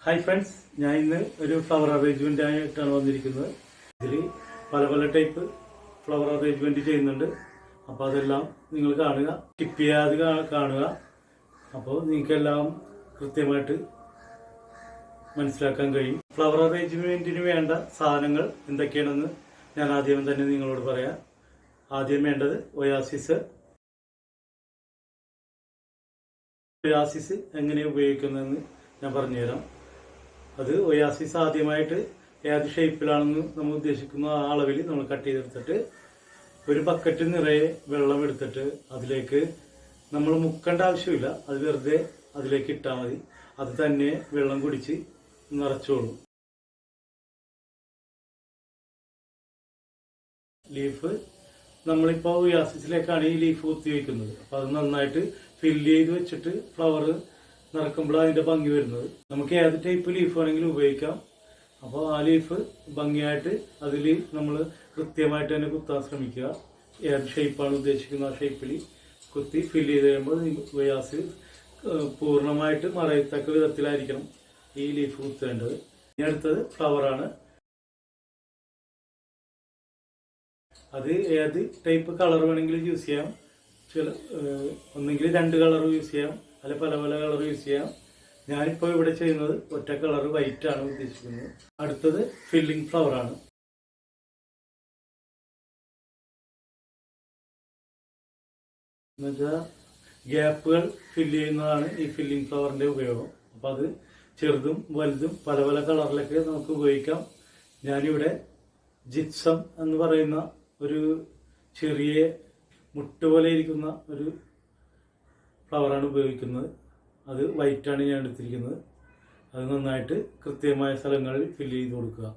Hi friends, ഞാൻ ഇന്ന് ഒരു ഫ്ലവർ അറേഞ്ച്മെൻ്റ് ആയിട്ടാണ് വന്നിരിക്കുന്നത്. ഇതിൽ പല പല ടൈപ്പ് ഫ്ലവർ അറേഞ്ച്മെൻറ്റ് ചെയ്യുന്നുണ്ട്. അപ്പോൾ അതെല്ലാം നിങ്ങൾ കാണുക, സ്കിപ്പ് ചെയ്യാതെ കാണുക. അപ്പോൾ നിങ്ങൾക്കെല്ലാം കൃത്യമായിട്ട് മനസ്സിലാക്കാൻ കഴിയും. ഫ്ലവർ അറേഞ്ച്മെൻറ്റിന് വേണ്ട സാധനങ്ങൾ എന്തൊക്കെയാണെന്ന് ഞാൻ ആദ്യം തന്നെ നിങ്ങളോട് പറയാം. ആദ്യം വേണ്ടത് ഒയാസിസ് എങ്ങനെ ഉപയോഗിക്കുന്നതെന്ന് ഞാൻ പറഞ്ഞുതരാം. അത് ഒയാസിസ് ആദ്യമായിട്ട് ഏത് ഷേപ്പിലാണെന്ന് നമ്മൾ ഉദ്ദേശിക്കുന്ന ആ അളവിൽ നമ്മൾ കട്ട് ചെയ്തെടുത്തിട്ട് ഒരു ബക്കറ്റ് നിറയെ വെള്ളം എടുത്തിട്ട് അതിലേക്ക് നമ്മൾ മുക്കേണ്ട ആവശ്യമില്ല. അത് വെറുതെ അതിലേക്ക് ഇട്ടാൽ മതി. അത് തന്നെ വെള്ളം കുടിച്ച് നിറച്ചോളും. ലീഫ് നമ്മളിപ്പോൾ ഒയാസിസിലേക്കാണ് ഈ ലീഫ് കുത്തി വയ്ക്കുന്നത്. അപ്പോൾ അത് നന്നായിട്ട് ഫില്ല് ചെയ്ത് വെച്ചിട്ട് ഫ്ലവർ നിറക്കുമ്പോഴാണ് അതിൻ്റെ ഭംഗി വരുന്നത്. നമുക്ക് ഏത് ടൈപ്പ് ലീഫ് വേണമെങ്കിലും ഉപയോഗിക്കാം. അപ്പോൾ ആ ലീഫ് ഭംഗിയായിട്ട് അതിൽ നമ്മൾ കൃത്യമായിട്ട് തന്നെ കുത്താൻ ശ്രമിക്കുക. ഏത് ഷേപ്പാണ് ഉദ്ദേശിക്കുന്നത് ആ ഷേപ്പിൽ കുത്തി ഫില്ല് ചെയ്ത് കഴിയുമ്പോൾ ഒയാസിസ് പൂർണ്ണമായിട്ട് മറയത്തക്ക വിധത്തിലായിരിക്കണം ഈ ലീഫ് കുത്തേണ്ടത്. ഇനി അടുത്തത് ഫ്ലവറാണ്. അത് ഏത് ടൈപ്പ് കളർ വേണമെങ്കിലും യൂസ് ചെയ്യാം. ഒന്നെങ്കിൽ 2 കളർ യൂസ് ചെയ്യാം, അല്ലെ പല പല കളർ യൂസ് ചെയ്യാം. ഞാനിപ്പോൾ ഇവിടെ ചെയ്യുന്നത് ഒറ്റ കളർ വൈറ്റ് ആണ് ഉദ്ദേശിക്കുന്നത്. അടുത്തത് ഫില്ലിംഗ് ഫ്ലവർ ആണ്. എന്നുവെച്ചാൽ ഗ്യാപ്പുകൾ ഫില്ല് ചെയ്യുന്നതാണ് ഈ ഫില്ലിംഗ് ഫ്ലവറിൻ്റെ ഉപയോഗം. അപ്പോൾ അത് ചെറുതും വലുതും പല പല കളറിലൊക്കെ നമുക്ക് ഉപയോഗിക്കാം. ഞാനിവിടെ ജിപ്സം എന്ന് പറയുന്ന ഒരു ചെറിയ മുട്ട് പോലെ ഇരിക്കുന്ന ഒരു ഫ്ലവറാണ് ഉപയോഗിക്കുന്നത്. അത് വൈറ്റാണ് ഞാൻ എടുത്തിരിക്കുന്നത്. അത് നന്നായിട്ട് കൃത്യമായ സ്ഥലങ്ങളിൽ ഫില്ല് ചെയ്ത് കൊടുക്കുക.